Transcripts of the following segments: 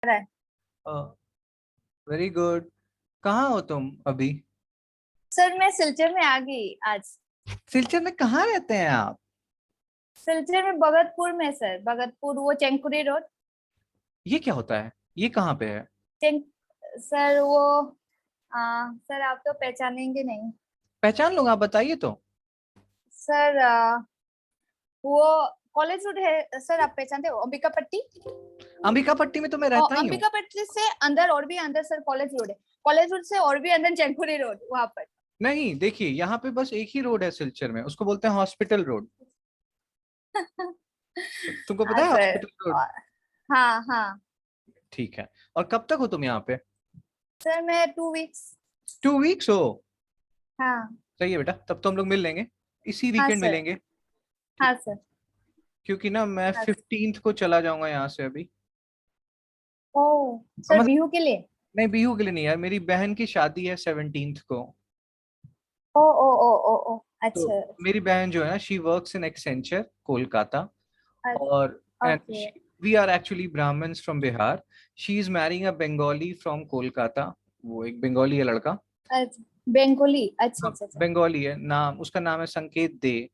रहा है। Very good. कहाँ हो तुम अभी? सर मैं सिलचर में आ गई आज। सिलचर में कहाँ रहते हैं आप? सिलचर में भगतपुर में सर, भगतपुर वो चेंकुरी रोड। ये क्या होता है? ये कहाँ पे है? चेंक सर वो सर आप तो पहचानेंगे नहीं। पहचान लूंगा, आप बताइए तो। सर वो कॉलेज रोड है सर, आप पहचानते हो अंबिका पट्टी। अंबिका पट्टी में तो मैं और रहता ही हूँ। अंबिका पट्टी से अंदर और भी अंदर सर कॉलेज रोड है। कॉलेज रोड से और भी अंदर चेंकुरी रोड वहां पर। नहीं, देखिए यहाँ पे बस एक ही रोड है सिलचर में, उसको बोलते हैं हॉस्पिटल रोड। तुमको पता हाँ है सर। Hospital road? हाँ हाँ। ठीक है। और कब तक हो तुम यहाँ पे? सर मैं 2 वीक्स। 2 वीक्स हो? हाँ। सही है बेटा, तब तो हम लोग मिल लेंगे। इसी हाँ वीकेंड सर। मिलेंगे। हाँ ठीक। सर। क्योंकि ना मैं हाँ सर। 15th को चला जाऊंगा यहाँ से अभी। ओ सर मतलब, बिहू के लिए। नहीं बिहू के लिए नहीं यार, मेरी बहन की शादी है 17th को। ओ ओ ओ ओ ओ तो अच्छा। मेरी बहन जो है ना, she works in Accenture Kolkata. और and okay. We are actually Brahmins from Bihar. She is marrying a Bengali from Kolkata. वो एक बंगाली है लड़का। अच्छा बंगाली, अच्छा हाँ, अच्छा अच्छा। बंगाली है, नाम उसका नाम है संकेत दे।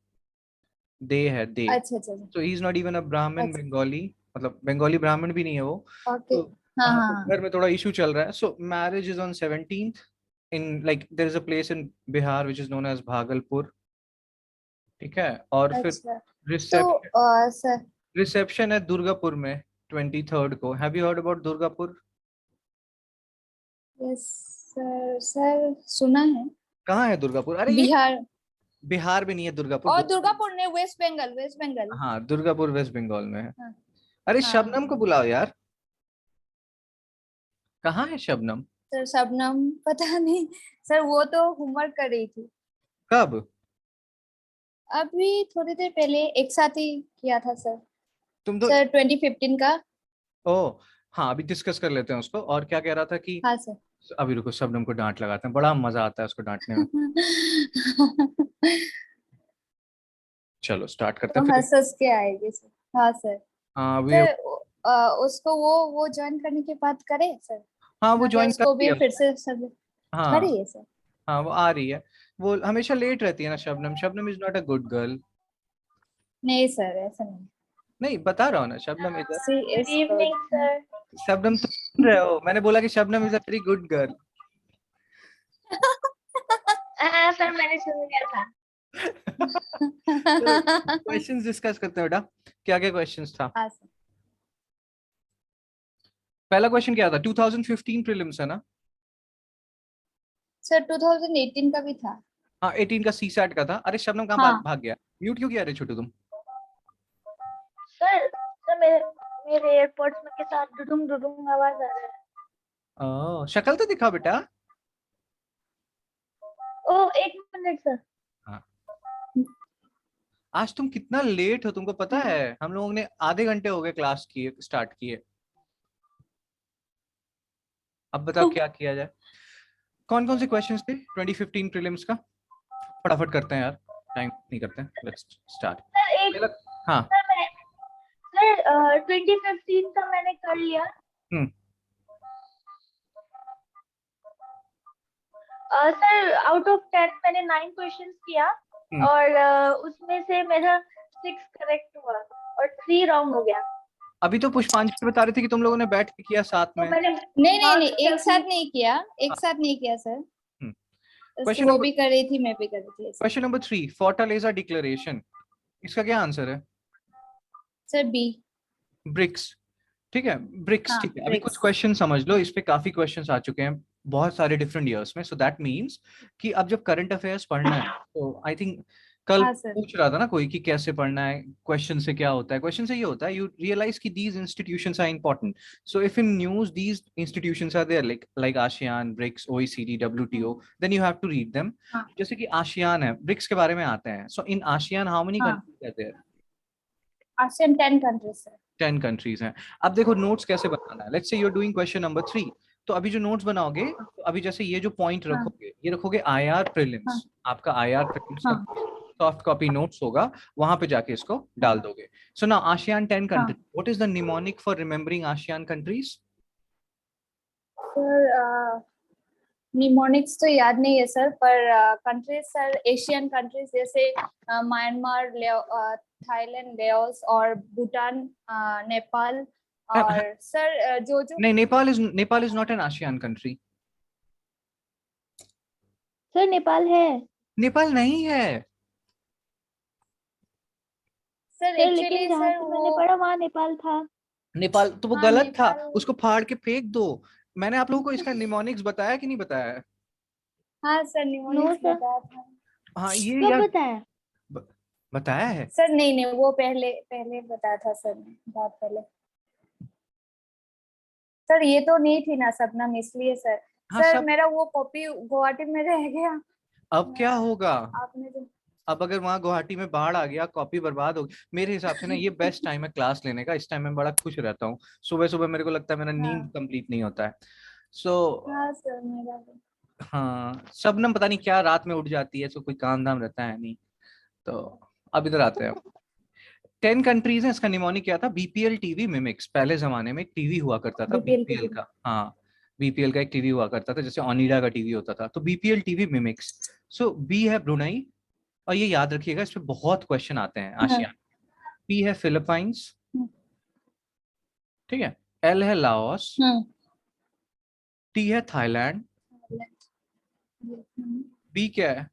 दे है दे। अच्छा अच्छा तो ही इज नॉट इवन अ ब्राह्मण अच्छा। बंगाली। मतलब बंगाली ब्राह्मण भी नहीं है वो। ओके। तो हाँ हाँ, तो हाँ घर में थोड़ा इशू चल रहा है, so marriage is on 17th। In like there is a place in Bihar which is known as Bhagalpur. ठीक है। और हाँ। फिर अच्छा तो रिसेप्शन सर। रिसेप्शन है दुर्गापुर में 23rd को। Have you heard about Durgapur? Yes sir, sir सुना है। कहाँ है दुर्गापुर? अरे ये बिहार। बिहार में नहीं है दुर्गापुर, और दुर्गापुर। दुर्गापुर ने वेस्ट बंगाल, वेस्ट बंगाल। हाँ, दुर्गापुर वेस्ट बंगाल में है। हाँ अरे हाँ। शबनम को बुलाओ यार। कहाँ है शबनम? सर शबनम पता नहीं। सर वो तो होमवर्क कर रही थी। कब? अभी थोड़ी देर पहले एक साथ ही किया था सर। तुम तो। सर 2015 का। ओ, हाँ अभी डिस्कस कर लेते हैं उसको। और क्या कह रहा था कि हाँ सर। अभी रुको, शबनम को डांट लगाते हैं, बड़ा मजा आता है उसको डांटने में। चलो स्टार्ट करते वो हैं फिर। हंस हंस के आएगी सर। हाँ सर। हाँ अभी। सर उसको वो ज्वाइन करने के बाद करे सर। हाँ वो ना क्या ज्वाइन कर उसको भी लिया फिर उसने। से सब हाँ। करिए सर। हाँ वो आ रही है। वो हमेशा लेट रहती है ना Shabnam. Shabnam is not a good girl. नहीं सर ऐसा नहीं। नहीं, बता रहा हूँ ना, Shabnam is. See good is evening good. Sir. Shabnam तुम सुन रहे हो? मैंने बोला कि Shabnam is a very good girl. हाँ सर, मैंने सुन लिया था। चलो क्वेश्चंस डिस्कस करते हैं बेटा। क्या क्या क्वेश्चंस था? हाँ सर। पहला क्वेश्चन क्या था? 2015 प्रीलिम्स है ना? सर 2018 का भी था। हाँ 18 का सी सैट का था। अरे शबनम कहाँ भाग हाँ। भाग गया? म्यूट क्यों किया रे छोटू तुम? सर मेरे मेरे एयरपोर्ट्स में के साथ डुडुंग डुडुंग आवाज आ रहा है। शक्ल तो दिखा बेटा। ओ एक मिनट सर। हाँ। आज तुम कितना लेट हो, तुमको पता है? हम लोगों ने आधे घंटे हो गए क्लास किए, स्टार्ट किए। अब बताओ क्या किया जाए। कौन कौन से क्वेश्चंस थे 2015 प्रीलिम्स का? फटाफट करते हैं यार, टाइम नहीं करते हैं, लेट्स स्टार्ट। सर एक पहला। हाँ। सर मैं सर 2015 का मैंने कर लिया। हम्म। सर आउट ऑफ 10 मैंने 9 क्वेश्चंस किया। हम्म। और उसमें से मेरा 6 करेक्ट हुआ और 3 रॉन्ग हो गया। अभी तो पुष्पांजलि बता रही थी कि तुम लोगों ने बैठ के किया साथ तो में। मैंने नहीं नहीं नहीं, मार्क्स एक साथ कैलकुलेट। नहीं किया। एक साथ नहीं किया सर। क्वेश्चन वो नंबर भी कर रही थी, मैं भी कर रही थी ऐसे। Question number 3, Fortaleza declaration. इसका क्या आंसर है? Sir B. ब्रिक्स। ठीक है, ब्रिक्स। हाँ ठीक है, अभी कुछ ब्रिक्स। क्वेश्चन समझ लो, इस पे काफी क्वेश्चंस आ चुके हैं बहुत सारे डिफरेंट ईयर्स में। सो दैट मींस कि अब जब करंट अफेयर्स पढ़ना है तो आई थिंक कल हाँ सर। पूछ रहा था ना कोई कि कैसे पढ़ना है, क्वेश्चन से क्या होता है। क्वेश्चन से ये होता है, यू रियलाइज कि these institutions are important. So if in news these institutions are there like ASEAN, BRICS, OECD, WTO, then you have to read them. हाँ जैसे कि आशियान है, ब्रिक्स के बारे में आते हैं। So in ASEAN how many हाँ। Countries are there? ASEAN 10 countries sir. 10 countries हैं। अब देखो नोट्स कैसे बनाना है। Let's say you are doing question number 3। तो अभी जो नोट्स बनाओगे, तो अभी जैसे ये जो पॉइंट हाँ रखोगे, ये रखोगे आईआर हाँ प्रीलिम्स। आपका आईआर प्रीलिम्स का हाँ सॉफ्ट कॉपी नोट्स होगा, वहां पे जाके इसको हाँ डाल दोगे। सो ना आशियान 10 कंट्री, हाँ। What is the mnemonic for remembering ASEAN countries? Sir mnemonics तो याद नहीं है सर, पर कंट्रीज सर एशियन कंट्रीज जैसे म्यांमार, थाईलैंड, लाओस और भूटान, नेपाल और सर जो नहीं, Nepal is not an ASEAN country. Sir Nepal है नेपाल नहीं है सर सर, एक्चुअली लेकिन जहाँ सर से मैंने वो पढ़ा वहाँ नेपाल था। नेपाल तो वो हाँ, गलत था, नेपाल। उसको फाड़ के फेंक दो। मैंने आप लोगों को इसका निमोनिक्स बताया कि नहीं बताया है? हाँ सर निमोनिक्स सर। बताया था हाँ ये कब यार बताया? बताया है। सर। नहीं वो पहले पहले बताया था सर ने, बहुत पहले। सर ये तो नहीं थी ना शबनम, इसलिए सर। हाँ सर सब। मेरा वो कॉपी गुवाहाटी में रह गया। अब क्या होगा? आपने जो अब अगर वहां गुवाहाटी में बाढ़ आ गया, कॉपी बर्बाद हो गई, मेरे हिसाब से ना ये बेस्ट टाइम है क्लास लेने का। इस टाइम में बड़ा खुश रहता हूँ। सुबह सुबह मेरे को लगता है मेरा नींद हाँ कंप्लीट नहीं होता है। सो हाँ सर मेरा भी। हाँ, शबनम पता नहीं क्या रात में उठ जाती है, सो कोई काम धाम रहता है नहीं। तो अब इधर आते हैं। 10 कंट्रीज है, इसका निमोनिक क्या था? BPL TV mimics. पहले जमाने में एक टीवी हुआ करता था बीपीएल बीपीएल की। का। हाँ, बीपीएल का एक टीवी हुआ करता था, जैसे ओनिडा का टीवी होता था, तो बीपीएल टीवी मिमिक्स। सो बी है ब्रुनई, और ये याद रखिएगा, इस पे बहुत क्वेश्चन आते हैं हाँ। आसियान। पी है फिलीपाइंस, हम्म। ठीक है। एल है लाओस। हम्म। टी है थाईलैंड। बी क्या है?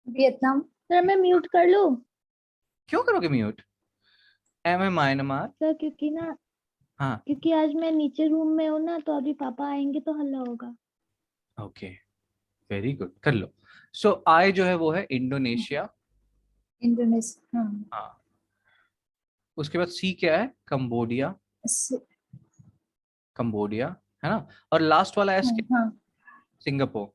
वियतनाम। सर मैं म्यूट कर लूँ? क्यों करोगे म्यूट? एम है म्यांमार। सर क्योंकि ना, हाँ क्योंकि आज मैं नीचे रूम में हूँ ना, तो अभी पापा आएंगे तो हल्ला होगा। ओके, वेरी गुड, कर लो। सो आई जो है वो है इंडोनेशिया। इंडोनेशिया। हाँ। हाँ, उसके बाद सी क्या है? कंबोडिया। स- कंबोडिया, है ना। और लास्ट वाला एस क्या? हाँ सिंगापुर।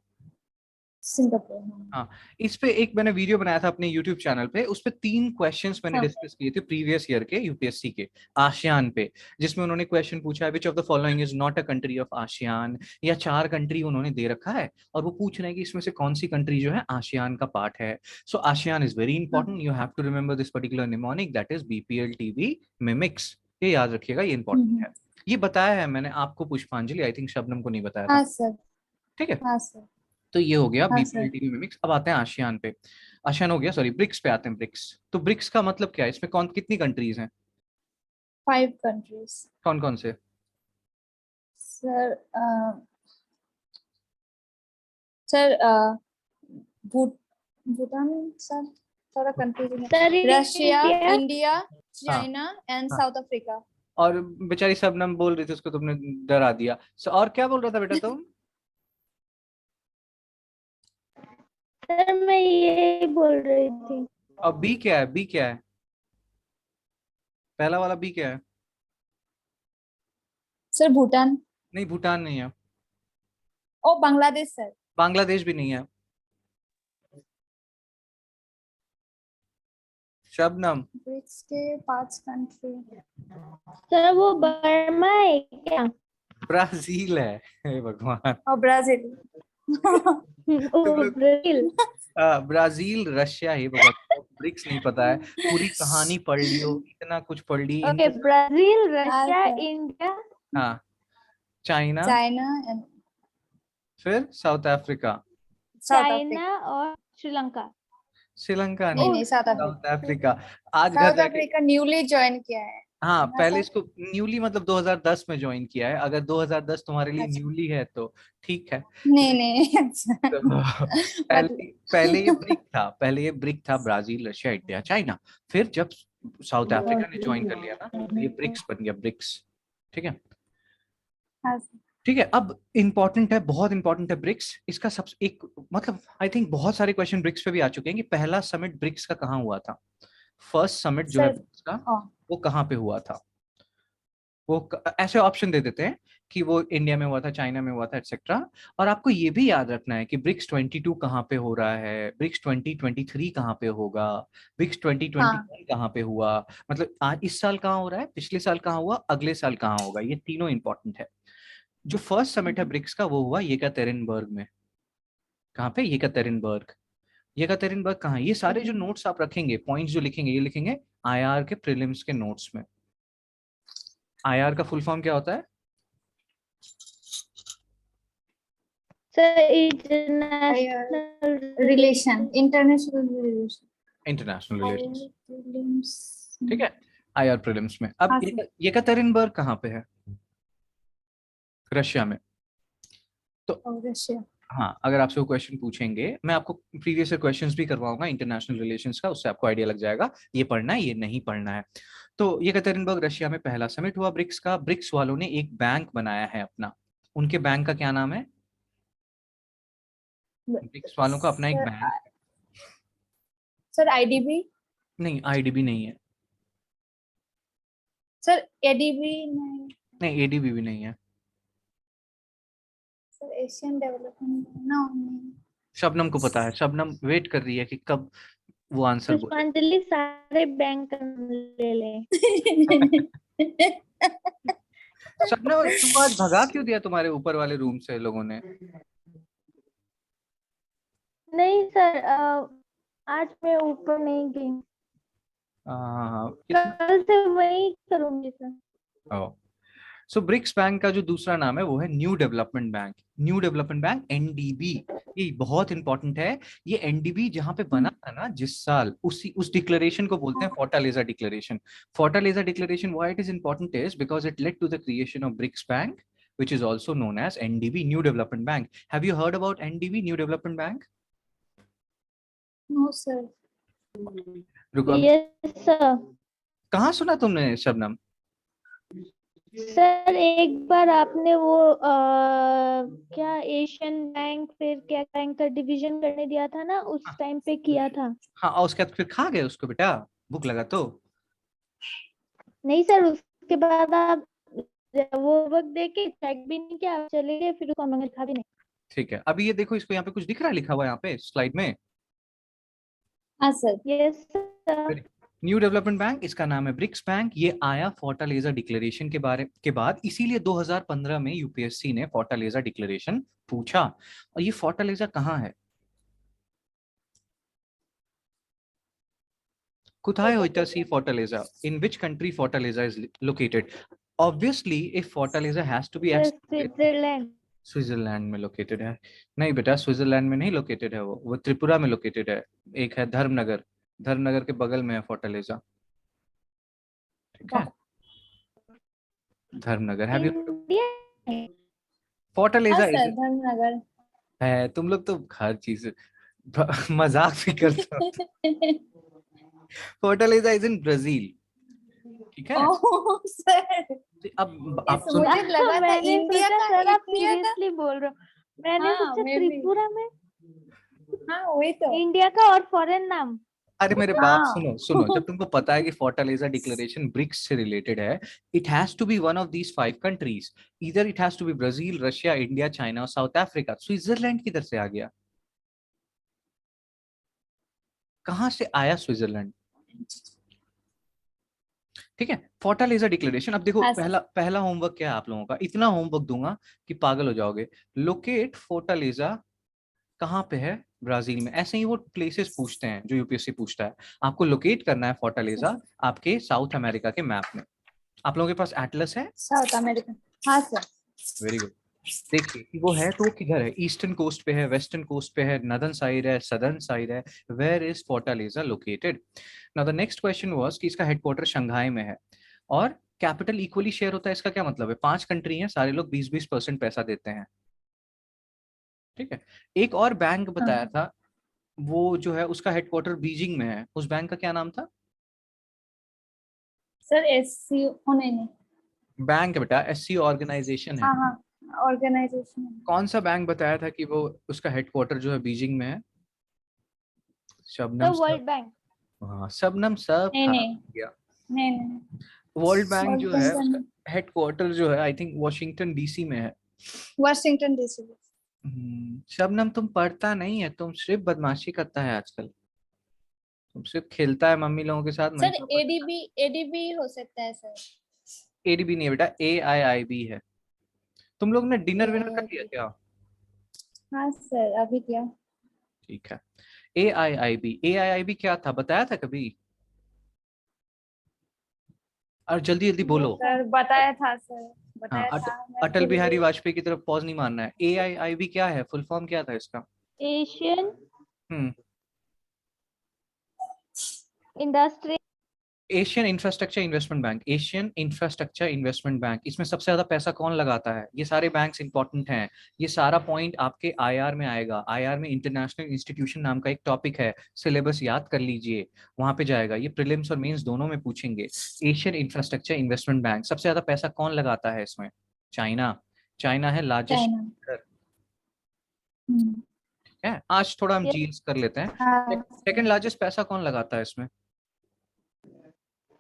सिंगापुर। हाँ हाँ, इस पे एक मैंने वीडियो बनाया था अपने यूट्यूब चैनल पे, उस पे 3 क्वेश्चंस मैंने हाँ। डिस्कस किए थे प्रीवियस ईयर के यूपीएससी के आसियान पे, जिसमें उन्होंने क्वेश्चन पूछा है which of the following is not a country of ASEAN, या 4 कंट्री उन्होंने दे रखा है और वो पूछ रहे हैं कि इसमें से कौन सी कंट्री जो है आसियान का पार्ट है। So ASEAN is very important, you have to remember this particular mnemonic, that is BPL TV mimics. ये याद रखिएगा, ये इंपॉर्टेंट हम्म। है। ये बताया है मैंने आपको पुष्पांजलि, आई थिंक शबनम को नहीं बताया था। हाँ सर। ठीक है, हाँ सर। तो ये हो गया हाँ बीपीएल सर। TV mimics. अब आते हैं आसियान पे। आसियान हो गया, सॉरी ब्रिक्स पे आते हैं। ब्रिक्स, तो ब्रिक्स का मतलब क्या है? इसमें कौन कितनी कंट्रीज हैं? 5 कंट्रीज। कौन कौन से? सर सर भूटान सर, थोड़ा कंफ्यूजिंग सर है। Russia, India. इंडिया, हाँ चाइना एंड हाँ, साउथ अफ्रीका। और बेचारी शबनम बोल रही थी, उसको तुमने डरा दिया। और क्या बोल रहा था बेटा तुम? सर मैं ये बोल रही थी। और बी क्या है? बी क्या है? पहला वाला बी क्या है? सर भूटान। नहीं, भूटान नहीं है। ओ बांग्लादेश सर। बांग्लादेश भी नहीं है। शबनम, ब्रिक्स के 5 कंट्री। सर वो बर्मा है क्या? ब्राजील है। हे भगवान, और ब्राजील। तुम ओ लोग ब्राजील। ब्राजील रशिया ही भगवान, ब्रिक्स नहीं पता है। पूरी कहानी पढ़ लियो, इतना कुछ पढ़ ली ओके, इनके। ब्राजील, हाँ रशिया, सर। इंडिया, हाँ, चाइना, चाइना एंड फिर south Africa. South Africa. China और श्रीलंका। श्रीलंका नहीं नहीं, नहीं साउथ साउथ अफ्रीका। अफ्रीका। आज घर साउथ जाके, अफ्रीका न्यूली ज्वाइन किया है हाँ ना पहले सर? इसको न्यूली मतलब 2010 में ज्वाइन किया है। अगर 2010 तुम्हारे लिए अच्छा। न्यूली है तो ठीक है। नहीं नहीं अच्छा। तो मतलब पहले पहले ये ब्रिक था, पहले ये ब्रिक था ब्राजील रशिया इंडिया चाइना। फिर जब साउथ अफ्रीका ने ज्वाइन कर लिया ना, तो ये ब्रिक्स बन गया, ब्रिक्स। ठीक है। हाँ सर। ठीक है, अब इंपॉर्टेंट है, बहुत इंपॉर्टेंट है ब्रिक्स। इसका सब एक मतलब आई थिंक बहुत सारे क्वेश्चन ब्रिक्स पे भी आ चुके हैं कि पहला समिट ब्रिक्स का कहाँ हुआ था। फर्स्ट समिट जो है सर ब्रिक्स का, हाँ वो कहाँ पे हुआ था? ऐसे ऑप्शन दे देते हैं कि वो इंडिया में हुआ था, चाइना में हुआ था, एक्सेट्रा। और आपको ये भी याद रखना है कि ब्रिक्स 22 कहाँ पे हो रहा है, ब्रिक्स 2023 कहाँ पे होगा, ब्रिक्स हाँ 2021 कहाँ पे हुआ। मतलब आज इस साल कहाँ हो रहा है, पिछले साल कहाँ हुआ, अगले साल कहाँ होगा, ये तीनों इंपॉर्टेंट है। जो फर्स्ट समिट है ब्रिक्स का, वो हुआ येकातेरिनबर्ग में। कहाँ पे? येकातेरिनबर्ग। येकातेरिनबर्ग कहाँ है? ये सारे जो नोट्स आप रखेंगे, पॉइंट्स जो लिखेंगे, ये लिखेंगे आईआर के प्रीलिम्स के नोट्स में। आईआर का फुल फॉर्म क्या होता है? Sir international relation, international relation, international relations, prelims. ठीक है, आईआर प्रीलिम्स में। अब हाँ सर। येकaterinburg कहाँ पे है? रशिया में। तो और रशिया। हाँ, अगर आपसे वो क्वेश्चन पूछेंगे, मैं आपको प्रीवियस ईयर क्वेश्चंस भी करवाऊंगा इंटरनेशनल रिलेशंस का, उससे आपको आइडिया लग जाएगा ये पढ़ना है ये नहीं पढ़ना है। तो येकaterinburg रशिया में पहला समिट हुआ ब्रिक्स का। ब्रिक्स वालों ने एक बैंक बनाया है अपना। उनके बैंक का क्या नाम है? ब्रिक्स वालों का अपना एक बैंक। Sir IDB. नहीं, आईडीबी नहीं है। सर एडीबी नहीं। नहीं, एडीबी भी नहीं है। सर एशियन डेवलपमेंट ना नहीं। शबनम को पता है, शबनम वेट कर रही है कि कब वो आंसर बोले। पुष्पांजलि सारे बैंक ले ले। शबनम, तुम आज भगा क्यों दिया तुम्हारे ऊपर वाले रूम से लोगों ने? नहीं सर, आज मैं ऊपर नहीं गई, कितना? कल से वही करूंगी सर। सो ब्रिक्स बैंक का जो दूसरा नाम है वो है new development bank. New development bank, NDB. ये बहुत इंपॉर्टेंट है। ये एनडीबी जहां पे बना था ना जिस साल, उस डिक्लेरेशन को बोलते हैं Fortaleza declaration. Fortaleza declaration, why it is important is because it led to the creation of BRICS bank, which is also known as NDB, New Development Bank. Have you heard about NDB, New Development Bank? No sir. रुको, yes sir. कहाँ सुना तुमने Shabnam? Sir एक बार आपने वो क्या Asian bank फिर क्या बैंक का डिवीजन करने दिया था ना, उस टाइम पे किया था। हाँ, और उसके बाद फिर खा गए उसको बेटा, भूख लगा तो? नहीं सर, उसके बाद आप वो वक्त देके चेक भी नहीं किया, आप चले गए, फिर उसको हमने खा भी नहीं। ठीक है, अभी ये देखो, इसको यहाँ पे कुछ दिख रहा है लिखा हुआ यहाँ पे स्लाइड में? हाँ sir. Yes sir. New development bank, इसका नाम है ब्रिक्स बैंक। ये आया फोर्टालेजा डिक्लेरेशन के बाद, इसीलिए 2015 में यूपीएससी ने फोर्टालेजा डिक्लेरेशन पूछा। और ये फोर्टालेजा कहाँ है? कुथाय होता सी Fortaleza? In which country Fortaleza is located? Obviously if Fortaleza has to be at Switzerland. Switzerland में लोकेटेड है। नहीं बेटा, स्विट्जरलैंड में नहीं लोकेटेड है, वो त्रिपुरा में लोकेटेड है। एक है धर्मनगर, धर्मनगर के बगल में है फोर्टालेजा। ठीक है, धर्मनगर। Have you India. हाँ फोर्टालेजा सर, इज धर्मनगर। है? तुम लोग तो हर चीज मजाक भी करते हो। Fortaleza is in Brazil. ठीक है, ओह सर, अब आप सुन। मुझे लगा था मैंने इंडिया सोचा का, सर आप इंडिया का। सीरियसली बोल रहे हो, मैंने हाँ, सोचा मैं भी। त्रिपुरा में। हाँ वही तो। इंडिया का और फॉरेन नाम। अरे मेरे बात हाँ। सुनो सुनो, जब तुमको पता है कि फोर्टालेजा डिक्लेरेशन ब्रिक्स से रिलेटेड है, it has to be one of these 5 countries. इधर it has to be Brazil, Russia, India, China और साउथ अफ्रीका। स्विट्जरलैंड किधर से आ गया? कहां से आया स्विट्जरलैंड? ठीक है, फोर्टालेजा डिक्लेरेशन। अब देखो, हाँ, पहला पहला होमवर्क क्या है आप लोगों का? इतना होमवर्क दूंगा कि पागल हो जाओगे। लोकेट फोर्टालेजा कहाँ पे है ब्राजील में। ऐसे ही वो प्लेसेस पूछते हैं जो यूपीएससी पूछता है। आपको लोकेट करना है फोर्टालेजा आपके साउथ अमेरिका के मैप में। आप लोगों के पास एटलस है? South America. हाँ सर। Very good. देखिए कि वो है तो वो किधर है, ईस्टर्न कोस्ट पे है, वेस्टर्न कोस्ट पे है, नदर्न साइड है, सदर्न साइड है। Where is Fortaleza located? Now the next question was कि इसका हेडक्वार्टर शंघाई में है और कैपिटल इक्वली शेयर होता है। इसका क्या मतलब है? 5 कंट्री हैं, सारे लोग 20-20% पैसा देते हैं। ठीक है, एक और बैंक बताया था, वो जो है उसका हेडक्वार्टर बीजिंग में है। उस बैंक का क्या नाम था? सर एससी नहीं। बैंक बेटा, एससी ऑर्गेनाइजेशन है। हाँ हाँ, ऑर्गेनाइजेशन। कौन सा बैंक बताया था कि वो उसका हेडक्वार्टर जो है बीजिंग में है? Shabnam the sub. World bank. हाँ, शबनम सब नहीं खा नहीं गया। नहीं नहीं। वर्ल्ड बैंक वर्ल्ड जो है उसका बैंक हेडक्वार्टर जो है आई थिंक वॉशिंगटन डीसी में है। Washington DC. शबनम, तुम पढ़ता नहीं है, तुम सिर्फ बदमाशी करता है आजकल। तुम सिर्फ खेलता है मम्मी लोगों के साथ। सर एडीबी, एडीबी हो सकता है सर। एडीबी नहीं है बेटा, AIIB है। तुम लोग ने डिनर विनर कर लिया क्या? हाँ सर, अभी क्या। ठीक है, AIIB क्या था बताया था कभी? और जल्दी जल्दी बोलो। सर बताया था सर, बताया हाँ, था, मैं अटल भूल बिहारी गई। वाजपेयी की तरफ पॉज नहीं मारना है। AIIB क्या है, फुल फॉर्म क्या था इसका? Asian hmm industry Asian infrastructure investment bank, Asian infrastructure investment bank. इसमें सबसे ज्यादा पैसा कौन लगाता है? ये सारे बैंक्स इंपॉर्टेंट हैं। ये सारा पॉइंट आपके IR में आएगा। IR में इंटरनेशनल इंस्टीट्यूशन नाम का एक टॉपिक है, सिलेबस याद कर लीजिए, वहां पे जाएगा। ये प्रीलिम्स और मेंस दोनों में पूछेंगे। एशियन इंफ्रास्ट्रक्चर इन्वेस्टमेंट बैंक, सबसे ज्यादा पैसा कौन लगाता है इसमें? चाइना। चाइना है लार्जेस्ट। चाइना। हम्म, है, आज थोड़ा हम जीएस कर लेते हैं। हाँ सेकंड लार्जेस्ट पैसा कौन लगाता है इसमें?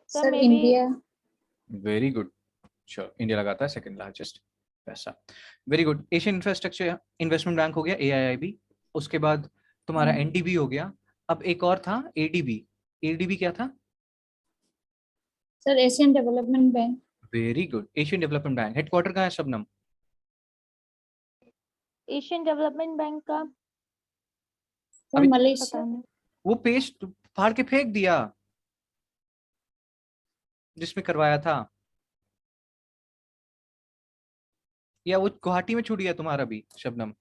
Sir sir, may be India. Very good, sure, India लगाता है सेकंड लार्जेस्ट पैसा। Very good. Asian infrastructure investment bank हो गया, AIIB। उसके बाद तुम्हारा NDB हो गया। अब एक और था, ADB। ADB क्या था? Sir, Asian development bank. Very good, Asian development bank. Headquarter कहाँ है शबनम? एशियन डेवलपमेंट बैंक का सर, अभी पता मलेशिया। नहीं। वो पेज फाड़ के फेंक दिया जिसमें करवाया था, या वो गुवाहाटी में छूट गया तुम्हारा भी शबनम?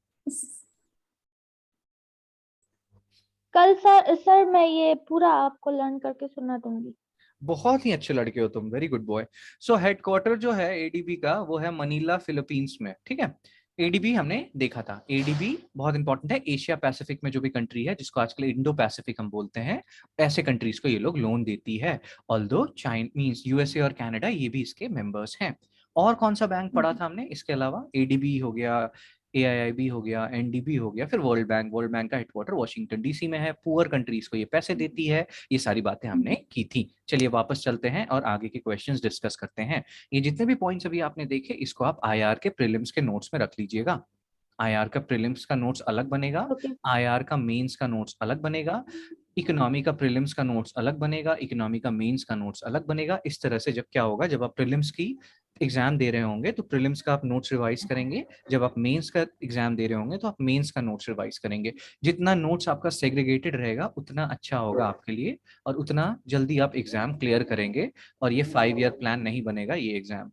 कल सर मैं ये पूरा आपको लर्न करके सुना दूंगी। बहुत ही अच्छे लड़के हो तुम, वेरी गुड बॉय। सो हेडक्वार्टर जो है ADB का वो है मनीला, फिलीपींस में। ठीक है, ADB हमने देखा था। ADB बहुत इंपॉर्टेंट है। एशिया पैसिफिक में जो भी कंट्री है, जिसको आजकल इंडो पैसिफिक हम बोलते हैं, ऐसे कंट्रीज को ये लोग लोन देती है। ऑल्दो चाइना मींस USA और कनाडा, ये भी इसके मेंबर्स हैं। और कौन सा बैंक पढ़ा था हमने इसके अलावा? ADB हो गया, AIIB हो गया, NDB हो गया, फिर वर्ल्ड बैंक। वर्ल्ड बैंक का हेडक्वार्टर वॉशिंगटन DC में है। पुअर कंट्रीज को ये पैसे देती है। ये सारी बातें हमने की थी। चलिए वापस चलते हैं और आगे के क्वेश्चंस डिस्कस करते हैं। ये जितने भी पॉइंट्स अभी आपने देखे, इसको आप IR के प्रीलिम्स के नोट्स में रख लीजिएगा। IR का प्रीलिम्स का नोट्स अलग बनेगा, ओके IR का मेंस का नोट्स अलग बनेगा, इकोनॉमी का प्रीलिम्स का नोट्स अलग बनेगा, इकोनॉमी का मेंस का नोट्स अलग बनेगा। इस तरह से जब क्या होगा, जब आप प्रीलिम्स की एग्जाम दे रहे होंगे तो प्रीलिम्स का आप नोट्स रिवाइज करेंगे। जब आप मेंस का एग्जाम दे रहे होंगे तो आप मेंस का नोट्स रिवाइज करेंगे। जितना नोट्स आपका सेग्रीगेटेड रहेगा उतना अच्छा होगा आपके लिए, और उतना जल्दी आप एग्जाम क्लियर करेंगे। और ये 5 ईयर प्लान नहीं बनेगा ये एग्जाम।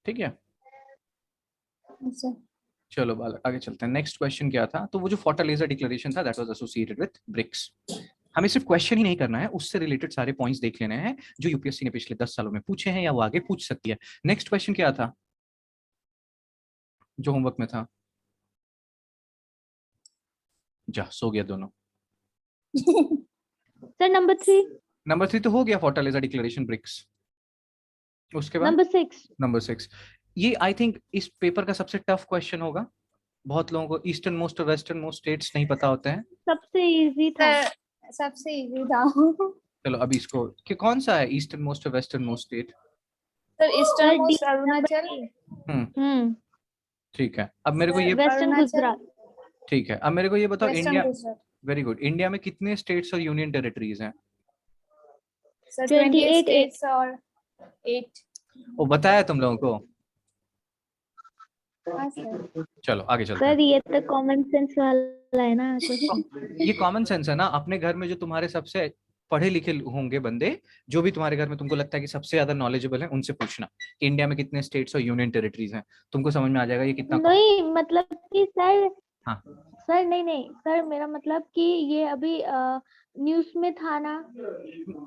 ठीक है, सर, चलो बालक आगे चलते हैं। नेक्स्ट क्वेश्चन क्या था? तो वो जो फोर्टालेजा डिक्लेरेशन था, that was associated with BRICS. हमें सिर्फ क्वेश्चन ही नहीं करना है, उससे रिलेटेड सारे पॉइंट्स देख लेने हैं जो यूपीएससी ने पिछले 10 सालों में पूछे हैं या वो आगे पूछ सकती है। नेक्स्ट क्वेश्चन क्या था जो होमवर्क में था? जा सो गया दोनों। सर नंबर 3 नंबर 3 तो हो गया, फोर्टालेजा डिक्लेरेशन, ब्रिक्स। उसके बाद नंबर 6 नंबर 6। ये आई थिंक इस पेपर का सबसे टफ क्वेश्चन होगा। बहुत लोगों को ईस्टर्न मोस्ट और वेस्टर्न मोस्ट स्टेट्स नहीं पता होते हैं। सबसे इजी था। सर, सबसे इजी था। चलो अभी इसको कि कौन सा है ईस्टर्न मोस्ट और western most state? Sir, eastern sir the most Arunachal. Hmm ठीक है। अब मेरे को ये वेस्टर्न अरुणाचल। गुजरात। ठीक है, अब मेरे को ये बताओ, western India, Gujarat. Very good, India में कितने स्टेट्स और यूनियन टेरिटरीज हैं? सर, 28 28 स्टेट्स और 8। वो बताया तुम लोगों को? हाँ सर। चलो आगे चलते सर हैं। ये तो कॉमन सेंस वाला है ना क्वेश्चन। ये कॉमन सेंस है ना। अपने घर में जो तुम्हारे सबसे पढ़े लिखे होंगे बंदे, जो भी तुम्हारे घर में तुमको लगता है कि सबसे ज्यादा नॉलेजेबल है, उनसे पूछना कि इंडिया में कितने स्टेट्स और यूनियन टेरिटरीज हैं। तुमको समझ में आ जाएगा ये कितना नहीं मतलब कि सर हाँ, सर नहीं सर मेरा मतलब कि ये अभी न्यूज में था ना।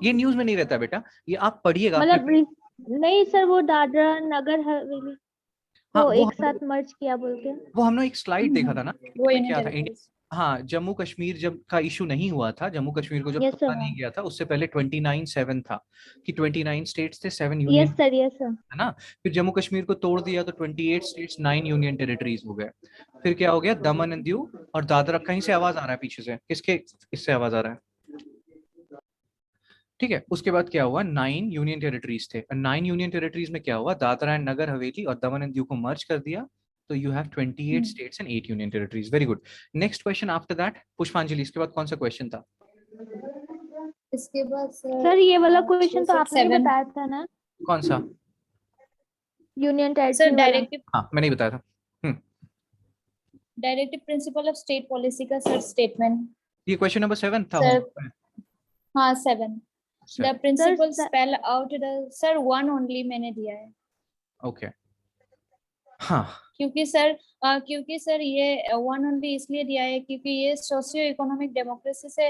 ये न्यूज में नहीं रहता बेटा, ये आप पढ़िएगा मतलब नहीं सर वो दादरा नगर हवेली हाँ को एक साथ मर्ज किया बोल के। वो हमने एक स्लाइड देखा था ना। वो में यूनियन क्या था, टेरिटरीज। हाँ, जम्मू कश्मीर जब का इशू नहीं हुआ था, जम्मू कश्मीर को जब यस तोड़ा सर नहीं गया था, उससे पहले 29/7 था कि 29 स्टेट्स थे, 7 yes union, sir yes sir. है ना। फिर जम्मू कश्मीर को तोड़ दिया तो 28 स्टेट्स, 9 यूनियन टेरिटरीज हो गए। फिर क्या हो गया, दमन एंड दीव और दादरा। कहीं से आवाज आ रहा है पीछे से, किसके इससे आवाज आ रहा है? ठीक है, उसके बाद क्या हुआ, 9 यूनियन टेरिटरीज थे। 9 यूनियन टेरिटरीज में क्या हुआ, दादरा एंड नगर हवेली और दमन एंड दीव को मर्ज कर दिया। तो you have 28 states and 8 union territories. Very good. Next question after that, पुष्पांजलि, इसके बाद कौन सा क्वेश्चन था? इसके बाद सर ये वाला क्वेश्चन तो आपने ही 7। बताया था ना, कौन सा? यूनियन सर, टेरिटरी वाला। हाँ मैंने ही बताया था। Directive principle of state policy का सर स्टेटमेंट। ये क्वेश्चन नंबर 7 था सर, होमवर्क में। हाँ 7। The Seven. Principle spell out the. Sir 1 only मैंने दिया है। ओके, हाँ क्योंकि सर ये वन ओनली इसलिए दिया है क्योंकि ये सोशियो इकोनॉमिक डेमोक्रेसी से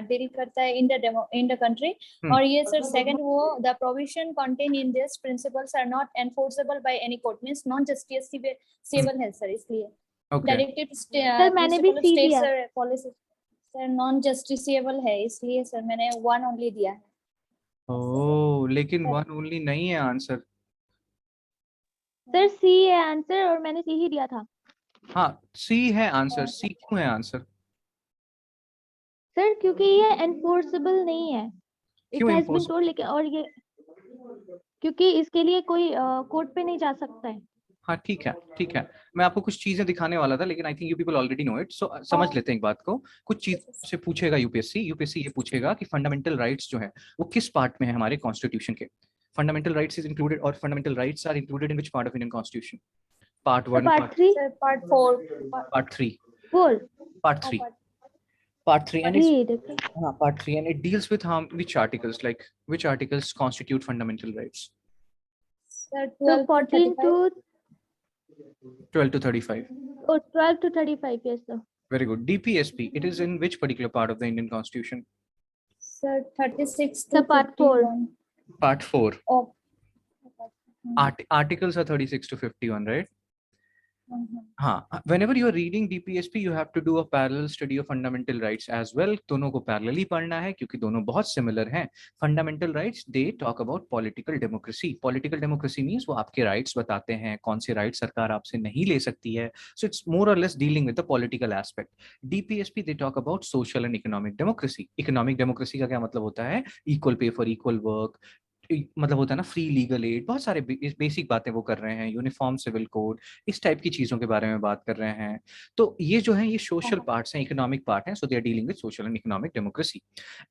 डील करता है इन द कंट्री। और ये सर सेकंड वो the provision contain in this principles are not enforceable by any court means non justiciable है सर इसलिए डायरेक्टिव सर मैंने भी सी दिया। Sir policy sir non justiciable है इसलिए सर मैंने वन ओनली दिया है। ओह लेकिन वन ओनली नहीं है आंसर। सर सी है आंसर और मैंने सी ही दिया था। हाँ सी है आंसर। सी क्यों है आंसर? सर क्योंकि ये एनफोर्सेबल नहीं है। इट क्यों हैज बीन enforceable? टोल्ड लेकिन और ये क्योंकि इसके लिए कोई कोर्ट पे नहीं जा सकता है। हाँ ठीक है ठीक है, मैं आपको कुछ चीजें दिखाने वाला था लेकिन I think you people already know it, so समझ लेते हैं एक बात को। कुछ चीज से पूछेगा यूपीएससी ये पूछेगा कि फंडामेंटल राइट्स जो है वो किस पार्ट में है हमारे कॉन्स्टिट्यूशन के। फंडामेंटल राइट्स इज इंक्लूडेड और fundamental rights are included in which part of Indian constitution? Part 1, part 3, sir part 4 part 3, 4, part 3, part 3 and it's part 3 and it deals with which articles, like which articles constitute fundamental rights? Sir So 14 to 12 to 35. 12 to 35, yes sir. Very good. DPSP, it is in which particular part of the Indian Constitution? Sir 36 So to part 4. 51. Part 4. Oh. Articles are 36 to 51, right? Mhm. हाँ, whenever you are reading DPSP, you have to do a parallel study of fundamental rights as well. दोनों को parallelly पढ़ना है क्योंकि दोनों बहुत similar हैं. Fundamental rights, they talk about political democracy. Political democracy means वो आपके rights बताते हैं, कौन से rights सरकार आपसे नहीं ले सकती है. So it's more or less dealing with the political aspect. DPSP, they talk about social and economic democracy. Economic democracy का क्या मतलब होता है? Equal pay for equal work. मतलब होता है ना फ्री लीगल एड, बहुत सारे बेसिक बातें वो कर रहे हैं, यूनिफॉर्म सिविल कोड, इस टाइप की चीजों के बारे में बात कर रहे हैं. तो ये जो है ये सोशल पार्ट्स हैं, इकोनॉमिक पार्ट हैं, so they are dealing with social and economic democracy.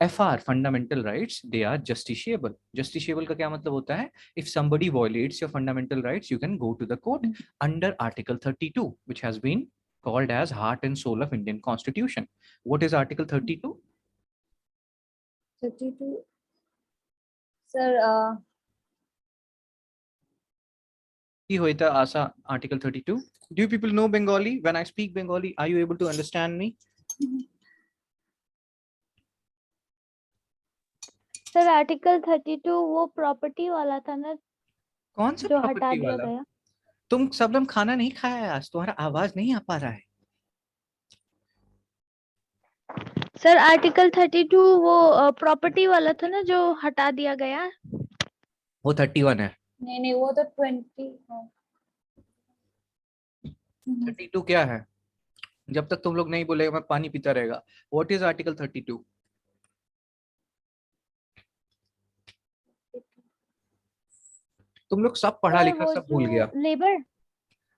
FR fundamental rights, they are justiciable. Justiciable का क्या मतलब होता है? If somebody violates your fundamental rights you can go to the court under article 32 which has been called as heart and soul of Indian Constitution. What is Article 32? 32 sir কি হইতা আসা Article 32? Do you people know Bengali? When I speak Bengali, are you able to understand me? Sir article 32 वो property वाला था ना कौन सा जो हटा प्रॉपर्टी दिया वाला? गया। तुम सब लोग खाना नहीं खाया है आज, तुम्हारा आवाज नहीं आ पा रहा है. सर आर्टिकल 32 वो प्रॉपर्टी वाला था ना जो हटा दिया गया। वो 31 है. नहीं वो तो 20 है. 32 क्या है? जब तक तुम लोग नहीं बोलेगा मैं पानी पीता रहेगा. What is article 32? तुम लोग सब पढ़ा लिखा सब भूल गया. लेबर।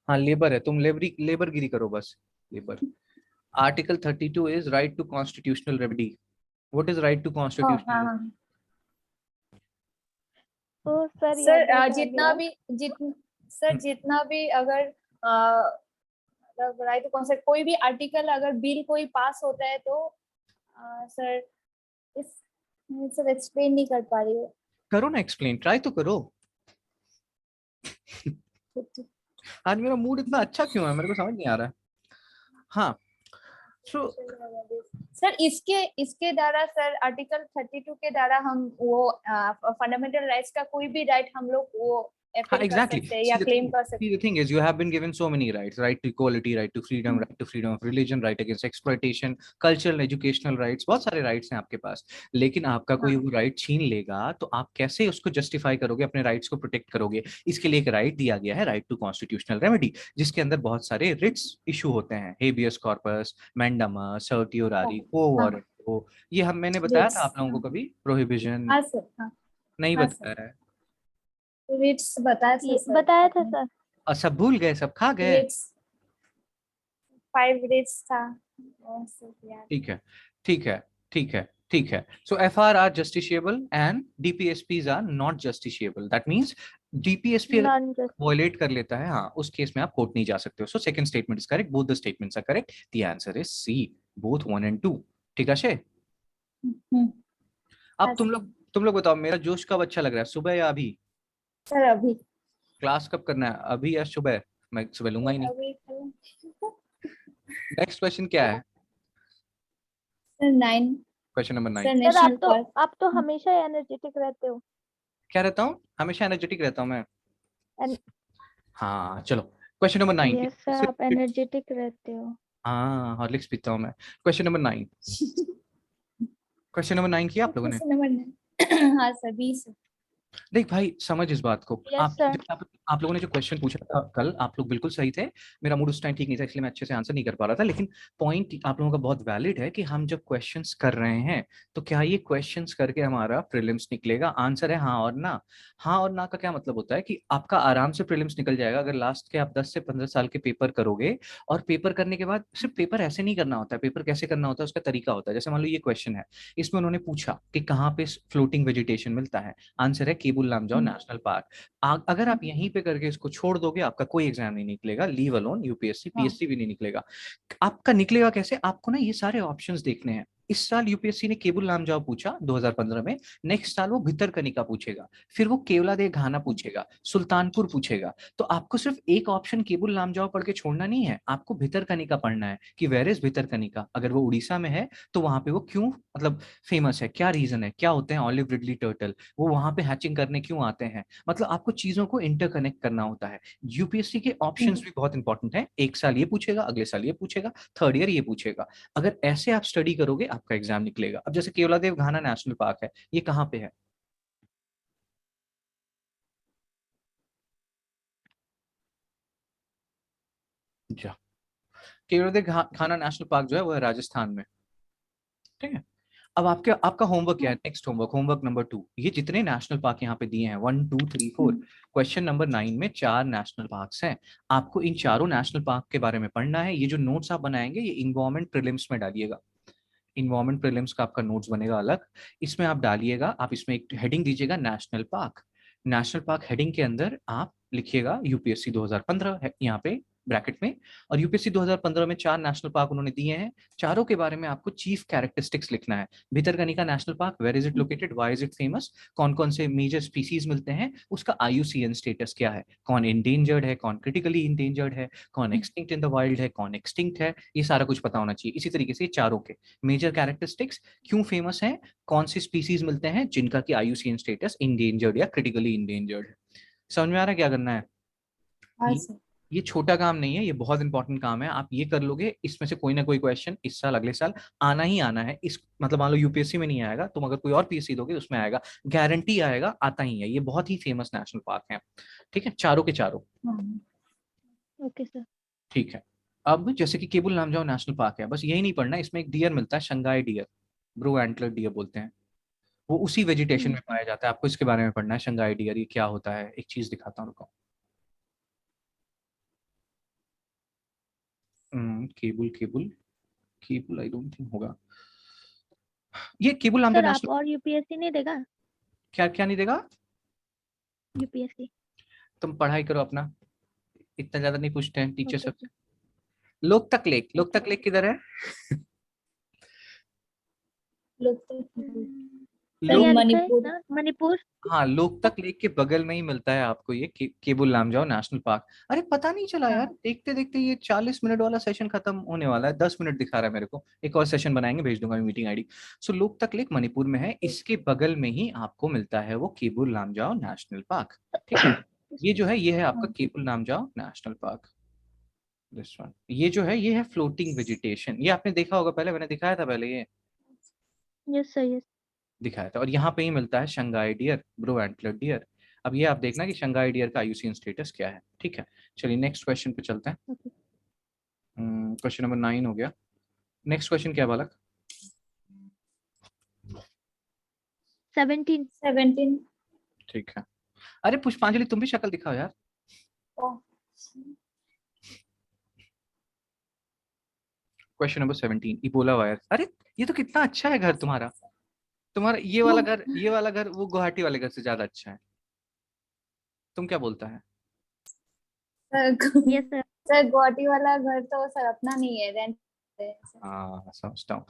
हाँ लेबर है, तुम लेबरगिरी करो बस. Labour. Article 32 is right to constitutional remedy. What is right to constitutional? Sir जितना भी अगर राइट टू कॉन्सेप्ट कोई भी आर्टिकल अगर बिल कोई पास होता है तो सर सर एक्सप्लेन नहीं कर पा रही हूँ. करो ना एक्सप्लेन, ट्राई तो करो. आज मेरा मूड इतना अच्छा क्यों है, मेरे को समझ नहीं आ रहा है. हाँ सर इसके द्वारा सर आर्टिकल 32 के द्वारा हम वो फंडामेंटल राइट्स का कोई भी राइट हम लोग वो exactly. या क्लेम कर सकते. See, the thing is, you have been given so many rights: right to equality, right to freedom, right to freedom of religion, right against exploitation, cultural, educational rights. बहुत सारे rights हैं आपके पास. लेकिन आपका कोई वो right छीन लेगा तो आप कैसे उसको justify करोगे, अपने rights को protect करोगे? इसके लिए एक right दिया गया है, right to constitutional remedy, जिसके अंदर बहुत सारे writs issue होते हैं. Habeas corpus, mandamus, certiorari, quo warranto. ये मैंने बताया था आप लोगों को कभी? Prohibition. हाँ सर. नहीं बताया है. रिट्स बताया था सर. सब भूल गए, सब खा गए. 5 रिट्स था. ठीक है ठीक है ठीक है ठीक है. So FR are justiciable and DPSPs are not justiciable. That means DPSP violate कर लेता है, हाँ उस केस में आप कोर्ट नहीं जा सकते हो. So second statement is correct, both the statements are correct. The answer is C, both 1 and 2. ठीक है शे. अब तुम लोग बताओ, मेरा जोश कब अच्छा लग रहा है, सुबह या अभी? सर अभी. क्लास कब करना है, अभी या सुबह? मैं सुबह लूंगा ही नहीं। अभी सर नेक्स्ट क्वेश्चन क्या है? 9 question number 9। Sir sir national park. आप तो हमेशा एनर्जेटिक रहते हो। क्या रहता हूँ? हमेशा एनर्जेटिक रहता हूँ मैं। एन- हाँ चलो, क्वेश्चन नंबर 9। यस सर, आप एनर्जेटिक रहते हो। हाँ हॉर्लिक्स पीता हूँ मैं। Question number 9। क्वेश्चन नंबर 9 किया आप लोगों ने? क्वेश्चन नंबर 9 हाँ सर 20। देख भाई समझ इस बात को। Yes sir. आप लोगों ने जो क्वेश्चन पूछा था कल, आप लोग बिल्कुल सही थे। मेरा मूड उस टाइम ठीक नहीं था, इसलिए मैं अच्छे से आंसर नहीं कर पा रहा था। लेकिन पॉइंट आप लोगों का बहुत वैलिड है कि हम जब क्वेश्चंस कर रहे हैं तो क्या ये क्वेश्चंस करके हमारा प्रीलिम्स निकलेगा? आंसर है हाँ और ना। हाँ और ना का क्या मतलब होता है कि आपका आराम से प्रीलिम्स निकल जाएगा अगर लास्ट के आप 10 से 15 साल के पेपर करोगे। और पेपर करने के बाद सिर्फ पेपर ऐसे नहीं करना होता है, पेपर कैसे करना होता है उसका तरीका होता है। जैसे मान लो ये क्वेश्चन है, इसमें उन्होंने पूछा कि कहाँ पे फ्लोटिंग वेजिटेशन मिलता है। आंसर है केबुल लामजाओ नेशनल पार्क। अगर आप यहीं पे करके इसको छोड़ दोगे आपका कोई एग्जाम नहीं निकलेगा, लीव अलोन यूपीएससी पीएससी भी नहीं निकलेगा। आपका निकलेगा कैसे? आपको ना ये सारे ऑप्शंस देखने हैं। इस साल यूपीएससी ने केबुल लामजाओ पूछा 2015 में, नेक्स्ट साल वो भितरकनिका पूछेगा, फिर वो केवलादेव घाना पूछेगा, सुल्तानपुर पूछेगा। तो आपको सिर्फ एक ऑप्शन केबुल लामजाओ पढ़ के छोड़ना नहीं है, आपको भितरकनिका पढ़ना है कि वेयर इज भितरकनिका। अगर वो उड़ीसा में है तो वहां पे वो क्यों मतलब फेमस है, क्या रीजन है, क्या होते हैं ऑलिव रिडली टर्टल, वो वहां पे हैचिंग करने क्यों आते हैं। मतलब आपको चीजों को इंटरकनेक्ट करना होता है। यूपीएससी के ऑप्शंस भी बहुत इंपॉर्टेंट है। एक साल ये पूछेगा, अगले साल ये पूछेगा, थर्ड ईयर ये पूछेगा। अगर ऐसे आप स्टडी करोगे आपका एग्जाम निकलेगा। अब जैसे केवलादेव घाना नेशनल पार्क है, ये कहाँ पे है? जा, केवलादेव घाना नेशनल पार्क जो है वो है राजस्थान में। ठीक है। अब आपका होमवर्क क्या है? Next homework, homework number 2। ये जितने नेशनल पार्क यहाँ पे दिए हैं 1 2 3 4, क्वेश्चन नंबर 9 में 4 नेशनल पार्क्स हैं। आपको इन चारों नेशनल पार्क के बारे में पढ़ना है। ये जो नोट्स आप बनाएंगे ये इन्वायरमेंट प्रीलिम्स में डालिएगा। इन्वायरमेंट प्रीलिम्स का आपका नोट्स बनेगा अलग, इसमें आप डालिएगा। आप इसमें एक हेडिंग दीजिएगा national park. National park heading के अंदर आप लिखिएगा यूपीएससी 2015 है यहाँ पे ब्रैकेट में। और यूपीएससी 2015 में 4 नेशनल पार्क उन्होंने दिए हैं, चारों के बारे में आपको चीफ कैरेक्टरिस्टिक्स लिखना है। Bhitarkanika national park, where is it located, why is it famous, कौन कौन से मेजर स्पीसीज मिलते हैं, उसका आईयूसीएन स्टेटस क्या है, कौन इंडेंजर्ड है, कौन क्रिटिकली इंडेंजर्ड है, कौन एक्सटिंक्ट इन द वाइल्ड है, कौन एक्सटिंक्ट है, ये सारा कुछ पता होना चाहिए। इसी तरीके से चारों के मेजर कैरेक्टरिस्टिक्स, क्यों फेमस है, कौन से स्पीसीज मिलते हैं जिनका की आईयूसीएन स्टेटस इंडेंजर्ड या क्रिटिकली इंडेंजर्ड है। समझ में आ रहा है क्या करना है? हाँ ये सर। ये छोटा काम नहीं है, ये बहुत इंपॉर्टेंट काम है। आप ये कर लोगे, इसमें से कोई ना कोई क्वेश्चन इस साल अगले साल आना ही आना है। इस मतलब मान लो यूपीएससी में नहीं आएगा, तुम अगर कोई और पीएससी दोगे उसमें आएगा, गारंटी आएगा, आता ही है। ये बहुत ही फेमस नेशनल पार्क है। ठीक है, चारों के चारों। Okay sir. ठीक है। अब जैसे कि केबुल लामजाओ नेशनल पार्क है, बस यही नहीं पढ़ना, इसमें एक डियर मिलता है, Sangai deer, brow antler deer बोलते हैं। वो उसी वेजिटेशन में पाया जाता है। आपको इसके बारे में पढ़ना है, शंघाई डियर ये क्या होता है। एक चीज दिखाता हूँ, रुको। Keibul Keibul Keibul I don't think होगा ये केबुल लामजाओ सर आप नेशनल। और यूपीएससी नहीं देगा? क्या क्या नहीं देगा? यूपीएससी। तुम पढ़ाई करो अपना, इतना ज्यादा नहीं पूछते हैं टीचर ओके सबसे। Sir. Loktak lake, okay. Loktak lake किधर है? लोग तो सर यहाँ लोक लिखा है मणिपुर। ना, मणिपुर। हाँ, लोकतक लेक के बगल में ही मिलता है आपको ये केबुल लामजाओ नेशनल पार्क। अरे पता नहीं चला यार, हाँ देखते देखते ये 40 मिनट वाला सेशन खत्म होने वाला है। 10 मिनट दिखा रहा है मेरे को। एक और सेशन बनाएंगे, भेज दूंगा मीटिंग आईडी। सो लोकतक लेक मणिपुर में है, इसके बगल में ही आपको मिलता है वो केबुल लामजाओ नेशनल पार्क। ठीक है। ये जो है ये है आपका हाँ Keibul Lamjao national park. This one, ये जो है ये है फ्लोटिंग वेजिटेशन। ये आपने देखा होगा पहले, मैंने दिखाया था पहले, ये यस सर यस। दिखाया था। और यहाँ पे ही मिलता है Sangai deer, brow antler deer. अब ये आप देखना कि शंघाई डियर का आईयूसीएन स्टेटस क्या है। ठीक है, चलिए नेक्स्ट क्वेश्चन पे चलते हैं। ओके। क्वेश्चन नंबर 9 हो गया। नेक्स्ट क्वेश्चन क्या है बालक? 17। 17। ठीक है। अरे पुष्पांजलि तुम भी शक्ल दिखाओ यार। Question number 17, Ebola virus. अरे ये तो कितना अच्छा है घर तुम्हारा। तुम्हारा ये वाला घर वो गुवाहाटी वाले घर से ज्यादा अच्छा है। तुम क्या बोलता है? Yes sir. सर गुवाहाटी वाला घर तो सर अपना नहीं है, रेंट है सर। हाँ समझता हूँ,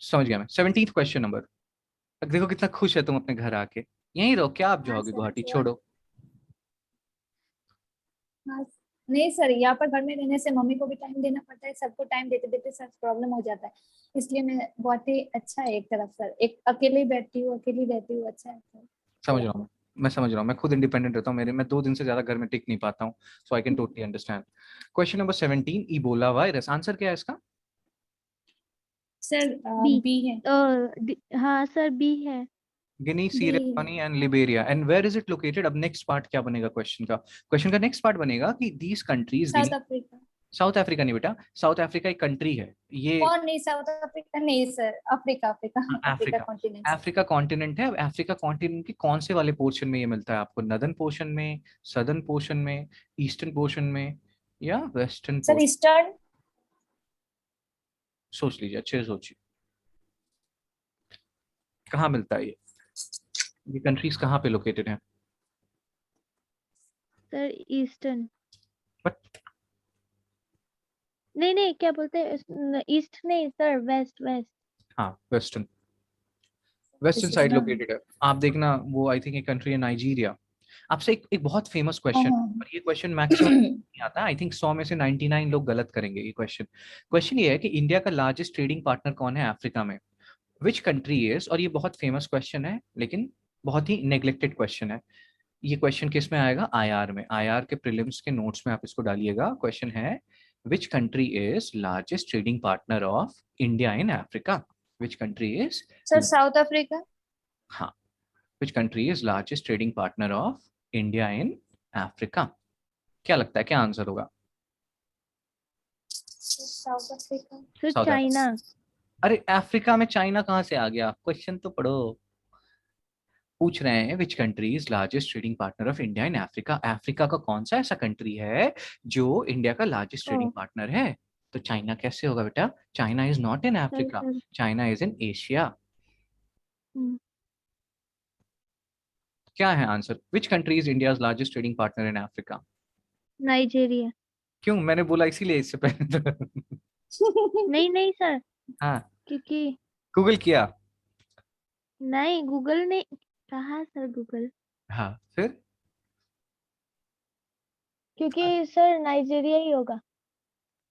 समझ गया मैं। 17th question number. देखो कितना खुश है तुम अपने घर आके। यहीं रहो क्या, आप हाँ जाओगे सर गुवाहाटी? हुआ। छोड़ो। हाँ नहीं सर, यहाँ पर घर में रहने से मम्मी को भी टाइम देना पड़ता है, सबको टाइम देते देते सर प्रॉब्लम हो जाता है, इसलिए मैं बहुत ही अच्छा है एक तरफ सर, एक अकेले बैठती हूँ, अकेली रहती हूँ, अच्छा है सर। समझ रहा हूँ मैं समझ रहा हूँ। मैं खुद इंडिपेंडेंट रहता हूँ, मेरे मैं 2 दिन से ज्यादा घर में टिक नहीं पाता हूँ। So I can totally understand. Question number 17, Ebola virus, answer क्या है इसका? Sir B. बी है। हाँ सर बी है। Guinea, B Sierra Leone and Liberia, and where is it located? अब नेक्स्ट पार्ट क्या बनेगा क्वेश्चन का? क्वेश्चन का नेक्स्ट पार्ट बनेगा कि these countries, south Africa. South Africa नहीं बेटा, साउथ अफ्रीका एक कंट्री है ये। और नहीं, साउथ अफ्रीका नहीं sir, Africa Africa Africa Africa, continent. Africa continent है। अफ्रीका कॉन्टिनेंट के कौन से वाले पोर्शन में ये मिलता है आपको? नदर्न पोर्शन में, सदर्न पोर्शन में, ईस्टर्न पोर्शन में, या वेस्टर्न सर पोर्शन? ईस्टर्न। सोच लीजिए, अच्छे से सोचिए, कहाँ मिलता है ये कंट्रीज कहाँ पे लोकेटेड है? Sir eastern. बट नहीं नहीं, क्या बोलते हैं, ईस्ट नहीं सर, वेस्ट वेस्ट। हाँ, western, western this is side not. Located है। आप देखना, वो आई थिंक एक कंट्री है नाइजीरिया। आपसे एक बहुत फेमस क्वेश्चन, और ये क्वेश्चन मैक्सिमम नहीं आता, आई थिंक 100 में से 99 लोग गलत करेंगे ये क्वेश्चन। क्वेश्चन ये है कि इंडिया का लार्जेस्ट ट्रेडिंग पार्टनर कौन है अफ्रीका में? विच कंट्री इज, और ये बहुत फेमस क्वेश्चन है लेकिन बहुत ही नेग्लेक्टेड क्वेश्चन है। ये क्वेश्चन किस में आएगा? आईआर में, आईआर के प्रीलिम्स के नोट्स में आप इसको डालिएगा। क्वेश्चन है, which country is largest trading partner of India in Africa? Which country is, sir South Africa. हाँ, which country is largest trading partner of India in Africa? क्या लगता है क्या आंसर होगा? South Africa. Sir South Africa. China. अरे Africa में China कहाँ से आ गया? क्वेश्चन तो पढ़ो। पूछ रहे हैं विच country is largest trading partner of India in Africa. Africa का कौन सा ऐसा कंट्री है जो इंडिया का लार्जेस्ट ट्रेडिंग ओ पार्टनर है? तो चाइना कैसे होगा बेटा? China is not in sir Africa, sir. China is in Asia. Hmm, क्या है answer? Which country is India largest trading partner in Africa? Nigeria. क्यों, मैंने बोला इसीलिए इससे पहले तो। नहीं नहीं सर, हाँ, क्योंकि गूगल किया? नहीं, गूगल ने कहा सर, गूगल। हाँ, फिर? क्योंकि सर नाइजीरिया ही होगा।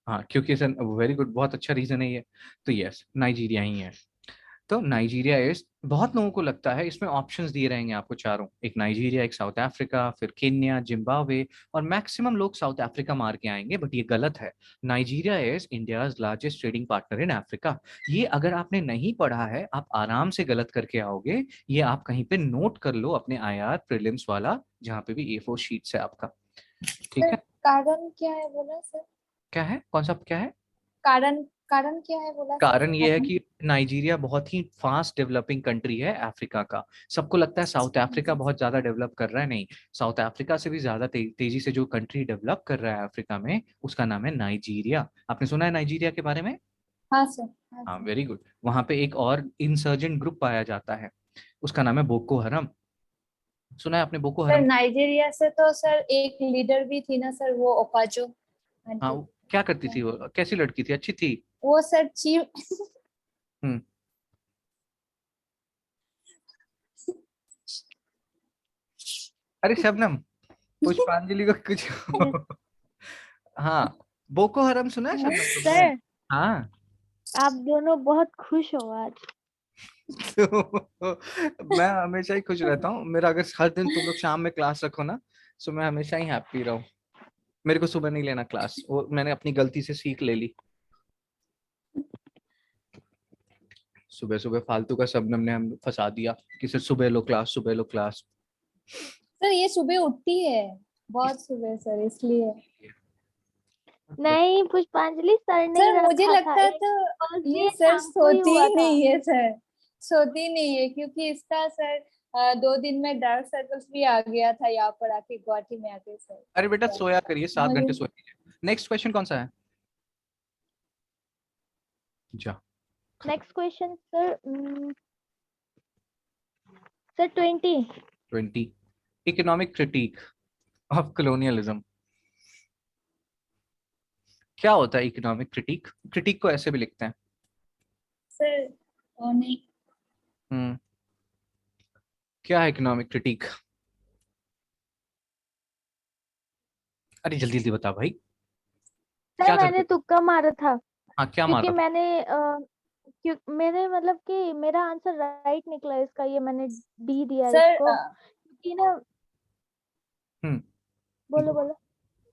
हाँ, क्योंकि सर, वेरी गुड, बहुत अच्छा रीजन है ये। तो यस, नाइजीरिया ही है। तो नाइजीरिया इज, बहुत लोगों को लगता है इसमें ऑप्शंस दिए रहेंगे आपको चारों, एक नाइजीरिया, एक साउथ अफ्रीका, फिर केन्या, जिम्बाब्वे, और मैक्सिमम लोग साउथ अफ्रीका मार के आएंगे, बट ये गलत है। Nigeria is India's largest trading partner in Africa. ये अगर आपने नहीं पढ़ा है, आप आराम से गलत करके आओगे। ये आप कहीं पे नोट कर लो अपने आईआर प्रीलिम्स वाला, जहाँ पे भी A4 शीट्स है आपका, ठीक सर है? कारण क्या है बोला सर? क्या है, कौन सा क्या है? कारण कारण क्या है बोला सर कारण ये है आपने? कि नाइजीरिया बहुत ही फास्ट डेवलपिंग कंट्री है अफ्रीका का। सबको लगता है साउथ अफ्रीका बहुत ज्यादा डेवलप कर रहा है, नहीं। साउथ अफ्रीका से भी ज्यादा तेजी से जो कंट्री डेवलप कर रहा है अफ्रीका में, उसका नाम है नाइजीरिया। आपने सुना है नाइजीरिया के बारे में? हाँ सर, हाँ हाँ, सर। Very good. वहां पे एक और इंसर्जेंट ग्रुप पाया जाता है, उसका नाम है बोको हरम। सुना है आपने बोको सर हरम? नाइजीरिया से तो सर एक लीडर भी थी ना सर, वो ओकाजो हाँ, आंटी। वो क्या करती थी? वो कैसी लड़की थी? अच्छी थी? वो सर चीफ। हम्म। अरे शबनम, पुष्पांजलि को कुछ यस हाँ, बोको हरम सुना है शबनम तुमने? सर। हाँ। आप दोनों बहुत खुश हो आज। तो मैं हमेशा ही खुश रहता हूँ। मेरा अगर हर दिन तुम लोग शाम में क्लास रखो ना, तो मैं हमेशा ही हैप्पी रहूँ। मेरे को सुबह नहीं लेना क्लास, वो मैंने अपनी गलती से सीख ले ली। सुबह सुबह फालतू का शबनम ने हम फंसा दिया कि सर सुबह लो क्लास, सुबह लो क्लास। सर ये सुबह उठती है बहुत सुबह सर, इसलिए। नहीं, पुष्पांजलि सर ने ही सर मुझे रखा था लगता है ये, तो because ये ये सर शाम को ही सोती हुआ ही था। नहीं है सर, सोती नहीं है, क्योंकि इसका सर 2 दिन में डार्क सर्कल्स भी आ गया था यहाँ पर आके, गुवाहाटी में आके सर। अरे बेटा सोया करिए, 7 घंटे मुझे सोया। नेक्स्ट क्वेश्चन कौन सा है? जा, next question sir, sir 20। 20, economic critic of colonialism. क्या होता है इकोनॉमिक क्रिटिक? क्रिटिक को ऐसे भी लिखते हैं। सर और नहीं। हम्म, क्या है इकोनॉमिक क्रिटिक? अरे जल्दी जल्दी बता भाई, सर क्या मैंने करते? तुक्का मारा था, हाँ क्या क्योंकि मारा? मैंने मतलब कि मेरा आंसर राइट निकला इसका, ये मैंने डी दिया सर इसको, क्योंकि ना, हम्म। बोलो बोलो,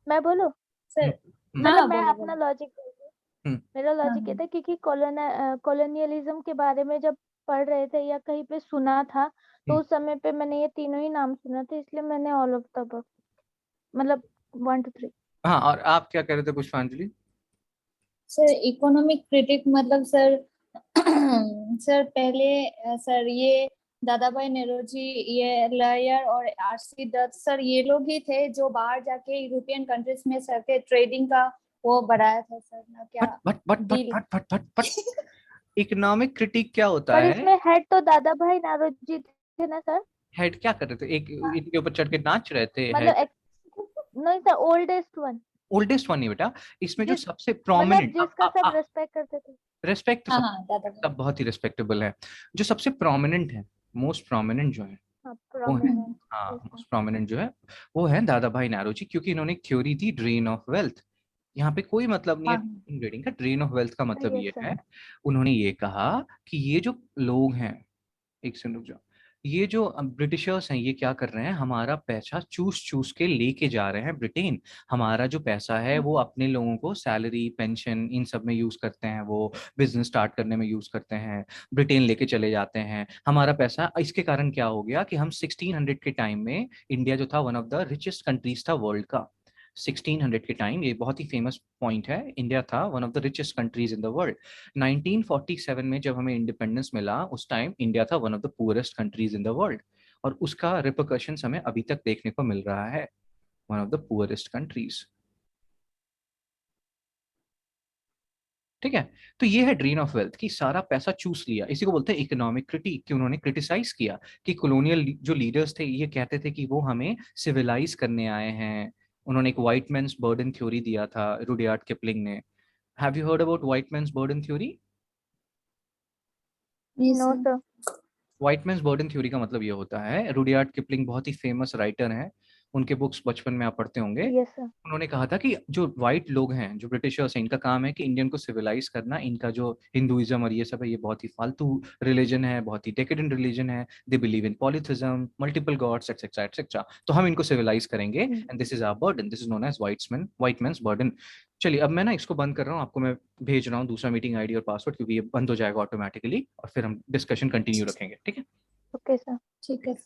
मैं बोलूं, सर हम्म। हाँ मतलब हाँ मैं बोलो अपना बोलो। लॉजिक बोलती हूँ। हम्म। मेरा हाँ लॉजिक ये हाँ था, क्योंकि कॉलोनियलिज्म के बारे में जब पढ़ रहे थे या कहीं पे सुना था, तो हम्म। उस समय पे मैंने ये तीनों ही नाम सुना था, इसलिए मैंने ऑल ऑफ द अबव, मतलब 1 2 3। हाँ, और आप क्या कह रहे थे पुष्पांजलि? सर इकोनॉमिक क्रिटिक मतलब सर सर पहले सर ये दादा भाई नेरोजी, ये लॉयर और आरसी दत्त सर, ये लोग ही थे जो बाहर जाके यूरोपियन कंट्रीज में सर के ट्रेडिंग का वो बढ़ाया था सर ना, बट क्या but but but deal. But but but but economic critic क्या होता पर है? इसमें हेड तो दादा भाई नारोजी थे ना सर, हेड क्या कर रहे थे? एक इनके ऊपर चढ़ के नाच रहे थे मतलब हेड? नहीं sir, oldest one, oldest one नहीं बेटा, इसमें जो जिस सबसे मतलब प्रोमिनेंट, जिसका सब रेस्पेक्ट करते थे। रेस्पेक्ट तो हाँ सब हाँ दादा भाई। सब बहुत ही रेस्पेक्टेबल है। जो सबसे प्रोमिनेंट है, मोस्ट प्रोमिनेंट जो है, हाँ वो है, प्रोमिनेंट। हाँ यस सर। मोस्ट प्रोमिनेंट जो है, वो है दादा भाई नारोजी, क्योंकि इन्होंने एक theory the, drain of wealth. यहाँ पे कोई मतलब नहीं है हाँ ट्रेडिंग का। ड्रेन ऑफ वेल्थ का मतलब यस ये सर। है, उन्होंने ये कहा कि ये जो लोग हैं, एक सेकंड रुक जाओ, ये जो ब्रिटिशर्स हैं ये क्या कर रहे हैं, हमारा पैसा चूस चूस के लेके जा रहे हैं ब्रिटेन। हमारा जो पैसा है वो अपने लोगों को सैलरी, पेंशन, इन सब में यूज करते हैं, वो बिजनेस स्टार्ट करने में यूज करते हैं, ब्रिटेन लेके चले जाते हैं हमारा पैसा। इसके कारण क्या हो गया कि हम 1600 के टाइम में, इंडिया जो था one of the richest countries था वर्ल्ड का। 1600 के टाइम, ये बहुत ही फेमस पॉइंट है, इंडिया था one of the richest countries in the world. 1947 में जब हमें इंडिपेंडेंस मिला, उस टाइम इंडिया था one of the poorest countries in the world, और उसका रिपरकशंस हमें अभी तक देखने को मिल रहा है, one of the poorest countries. ठीक है? तो ये है ड्रेन ऑफ वेल्थ, कि सारा पैसा चूस लिया। इसी को बोलते हैं इकोनॉमिक क्रिटिक, कि उन्होंने क्रिटिसाइज किया कि कॉलोनियल जो लीडर्स थे ये कहते थे कि वो हमें सिविलाइज करने आए हैं। उन्होंने एक व्हाइट मैन्स बर्डन थ्योरी दिया था, रुडयार्ड किपलिंग ने। Have you heard about white man's burden theory? नहीं no sir. Sir. White man's burden theory का मतलब ये होता है, रुडयार्ड किपलिंग बहुत ही फेमस राइटर हैं, उनके बुक्स बचपन में आप पढ़ते होंगे। Yes sir. उन्होंने कहा था कि जो व्हाइट लोग हैं, जो ब्रिटिशर्स हैं, इनका काम है कि इंडियन को सिविलाइज करना। इनका जो हिंदुइज्म और ये सब है, ये बहुत ही फालतू रिलीजन है, बहुत ही डेकेडेंट रिलीजन है। They believe in polytheism, multiple gods, etcetera etcetera. तो हम इनको सिविलाइज करेंगे, and this is our burden, this is known as white man's burden. चलिए अब मैं ना इसको बंद कर रहा हूँ, आपको मैं भेज रहा हूँ दूसरा मीटिंग आईडी और पासवर्ड, क्योंकि ये बंद हो जाएगा ऑटोमेटिकली, और फिर हम डिस्कशन कंटिन्यू रखेंगे, ठीक है? Okay sir. ठीक है।